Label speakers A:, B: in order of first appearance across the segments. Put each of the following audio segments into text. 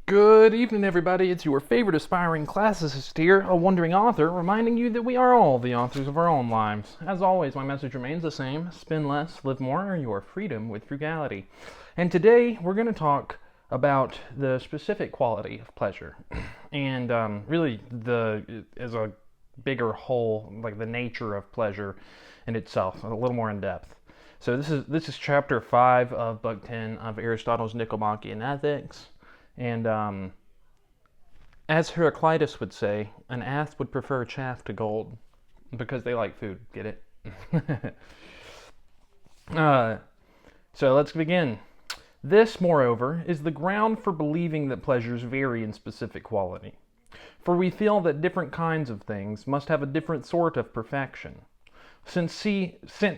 A: Good evening, everybody. It's your favorite aspiring classicist here, a wandering author, reminding you that we are all the authors of our own lives. As always, my message remains the same: spend less, live more, your freedom with frugality. And today, we're going to talk about the specific quality of pleasure, and really as a bigger whole, like the nature of pleasure in itself, a little more in depth. So this is chapter 5 of book 10 of Aristotle's Nicomachean Ethics. And as Heraclitus would say, an ass would prefer chaff to gold because they like food. Get it? So let's begin. This, moreover, is the ground for believing that pleasures vary in specific quality. For we feel that different kinds of things must have a different sort of perfection. Since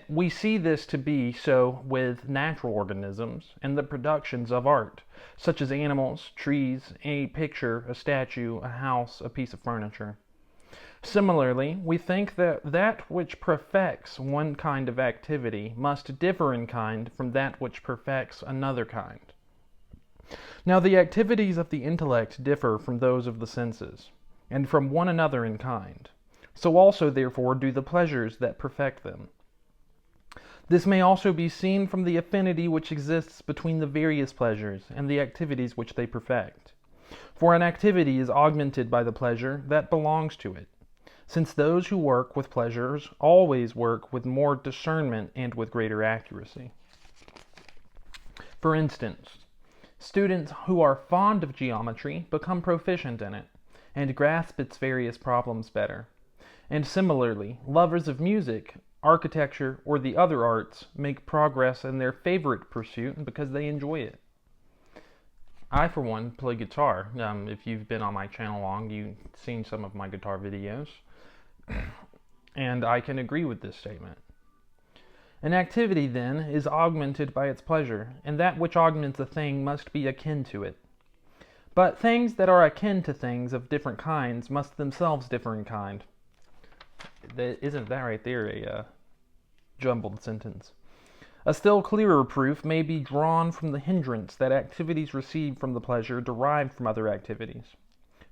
A: we see this to be so with natural organisms and the productions of art, such as animals, trees, a picture, a statue, a house, a piece of furniture. Similarly, we think that that which perfects one kind of activity must differ in kind from that which perfects another kind. Now the activities of the intellect differ from those of the senses, and from one another in kind. So also therefore do the pleasures that perfect them. This may also be seen from the affinity which exists between the various pleasures and the activities which they perfect. For an activity is augmented by the pleasure that belongs to it, since those who work with pleasures always work with more discernment and with greater accuracy. For instance, students who are fond of geometry become proficient in it, and grasp its various problems better. And similarly, lovers of music, architecture, or the other arts make progress in their favorite pursuit because they enjoy it. I, for one, play guitar. If you've been on my channel long, you've seen some of my guitar videos. And I can agree with this statement. An activity, then, is augmented by its pleasure, and that which augments a thing must be akin to it. But things that are akin to things of different kinds must themselves differ in kind. Isn't that right there a jumbled sentence? A still clearer proof may be drawn from the hindrance that activities received from the pleasure derived from other activities.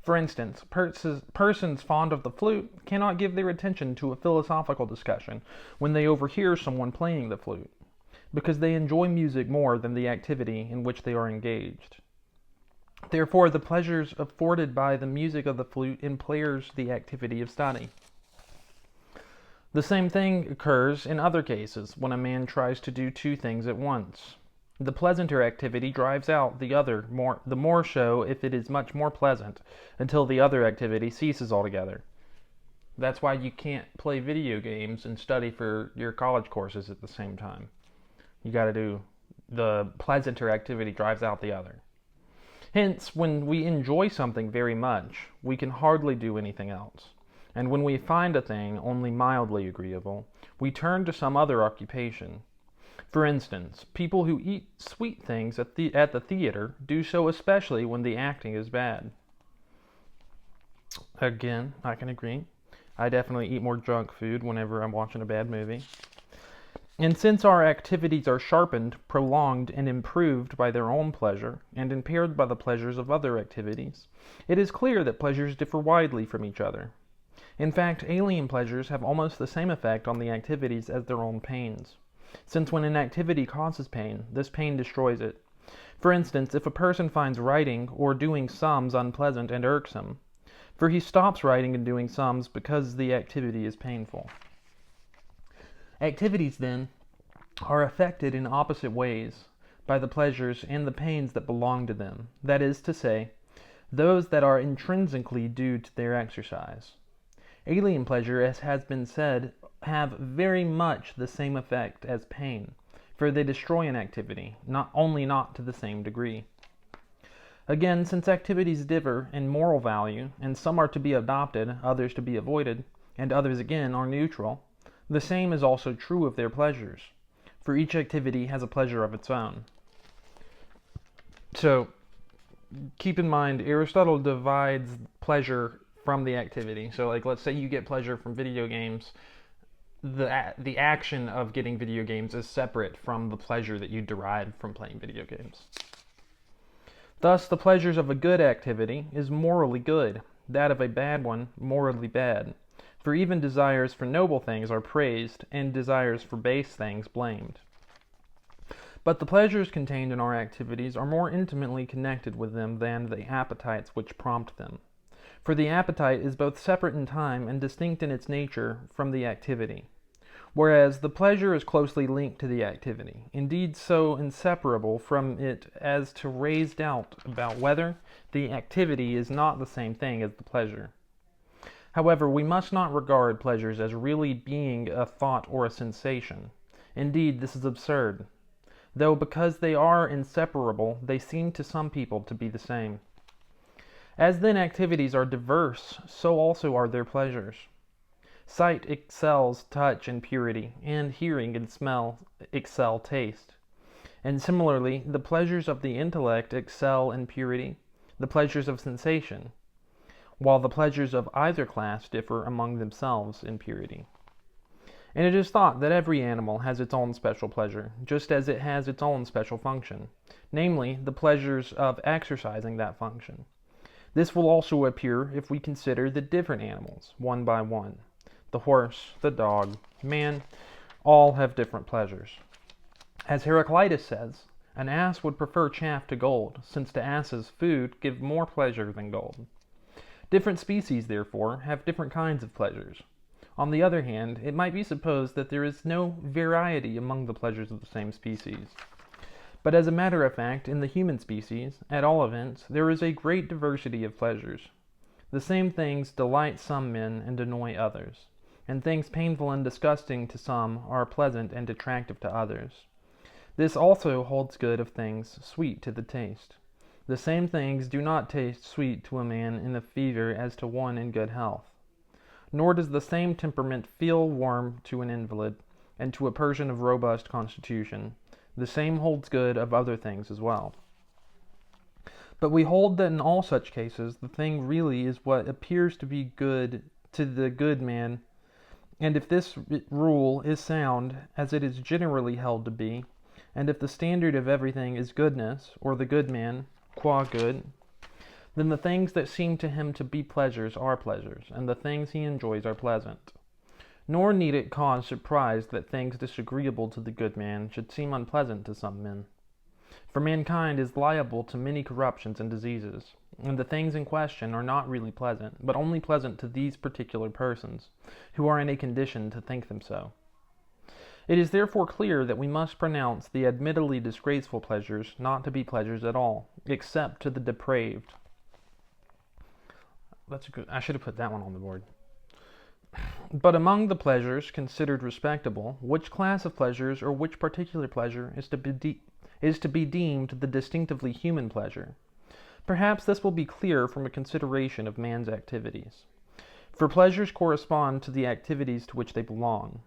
A: For instance, persons fond of the flute cannot give their attention to a philosophical discussion when they overhear someone playing the flute, because they enjoy music more than the activity in which they are engaged. Therefore, the pleasures afforded by the music of the flute impairs the activity of study. The same thing occurs in other cases when a man tries to do two things at once. The pleasanter activity drives out the other, the more so if it is much more pleasant, until the other activity ceases altogether. That's why you can't play video games and study for your college courses at the same time. You gotta do the pleasanter activity drives out the other. Hence, when we enjoy something very much, we can hardly do anything else. And when we find a thing only mildly agreeable, we turn to some other occupation. For instance, people who eat sweet things at the theater do so especially when the acting is bad. Again, I can agree. I definitely eat more junk food whenever I'm watching a bad movie. And since our activities are sharpened, prolonged, and improved by their own pleasure, and impaired by the pleasures of other activities, it is clear that pleasures differ widely from each other. In fact, alien pleasures have almost the same effect on the activities as their own pains, since when an activity causes pain, this pain destroys it. For instance, if a person finds writing or doing sums unpleasant and irksome, for he stops writing and doing sums because the activity is painful. Activities, then, are affected in opposite ways by the pleasures and the pains that belong to them, that is to say, those that are intrinsically due to their exercise. Alien pleasure, as has been said, have very much the same effect as pain, for they destroy an activity, not to the same degree. Again, since activities differ in moral value, and some are to be adopted, others to be avoided, and others again are neutral, the same is also true of their pleasures, for each activity has a pleasure of its own. So, keep in mind, Aristotle divides pleasure from the activity. So, like, let's say you get pleasure from video games. The action of getting video games is separate from the pleasure that you derive from playing video games. Thus, the pleasures of a good activity is morally good, that of a bad one morally bad. For even desires for noble things are praised, and desires for base things blamed. But the pleasures contained in our activities are more intimately connected with them than the appetites which prompt them. For the appetite is both separate in time and distinct in its nature from the activity, whereas the pleasure is closely linked to the activity, indeed so inseparable from it as to raise doubt about whether the activity is not the same thing as the pleasure. However, we must not regard pleasures as really being a thought or a sensation. Indeed, this is absurd, though because they are inseparable, they seem to some people to be the same. As then activities are diverse, so also are their pleasures. Sight excels touch in purity, and hearing and smell excel taste. And similarly, the pleasures of the intellect excel in purity, the pleasures of sensation, while the pleasures of either class differ among themselves in purity. And it is thought that every animal has its own special pleasure, just as it has its own special function, namely, the pleasures of exercising that function. This will also appear if we consider the different animals, one by one. The horse, the dog, man, all have different pleasures. As Heraclitus says, an ass would prefer chaff to gold, since to asses food give more pleasure than gold. Different species, therefore, have different kinds of pleasures. On the other hand, it might be supposed that there is no variety among the pleasures of the same species. But as a matter of fact, in the human species, at all events, there is a great diversity of pleasures. The same things delight some men and annoy others, and things painful and disgusting to some are pleasant and attractive to others. This also holds good of things sweet to the taste. The same things do not taste sweet to a man in a fever as to one in good health. Nor does the same temperament feel warm to an invalid, and to a person of robust constitution. The same holds good of other things as well. But we hold that in all such cases the thing really is what appears to be good to the good man, and if this rule is sound, as it is generally held to be, and if the standard of everything is goodness, or the good man, qua good, then the things that seem to him to be pleasures are pleasures, and the things he enjoys are pleasant. Nor need it cause surprise that things disagreeable to the good man should seem unpleasant to some men. For mankind is liable to many corruptions and diseases, and the things in question are not really pleasant, but only pleasant to these particular persons, who are in a condition to think them so. It is therefore clear that we must pronounce the admittedly disgraceful pleasures not to be pleasures at all, except to the depraved. I should have put that one on the board. But among the pleasures considered respectable, which class of pleasures or which particular pleasure is to be deemed the distinctively human pleasure? Perhaps this will be clear from a consideration of man's activities. For pleasures correspond to the activities to which they belong.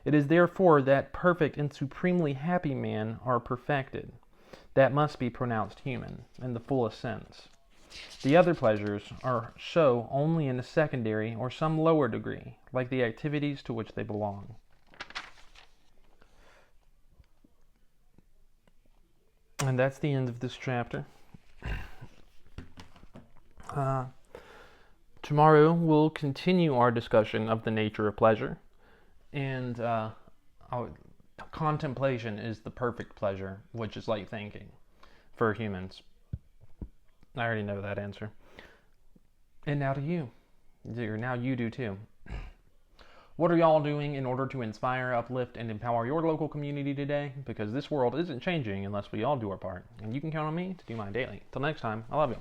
A: It is therefore that perfect and supremely happy man are perfected, that must be pronounced human, in the fullest sense. The other pleasures are so only in a secondary or some lower degree, like the activities to which they belong. And that's the end of this chapter. Tomorrow we'll continue our discussion of the nature of pleasure, and contemplation is the perfect pleasure, which is like thinking for humans. I already know that answer. And now to you. Now you do too. What are y'all doing in order to inspire, uplift, and empower your local community today? Because this world isn't changing unless we all do our part. And you can count on me to do mine daily. Till next time, I love you.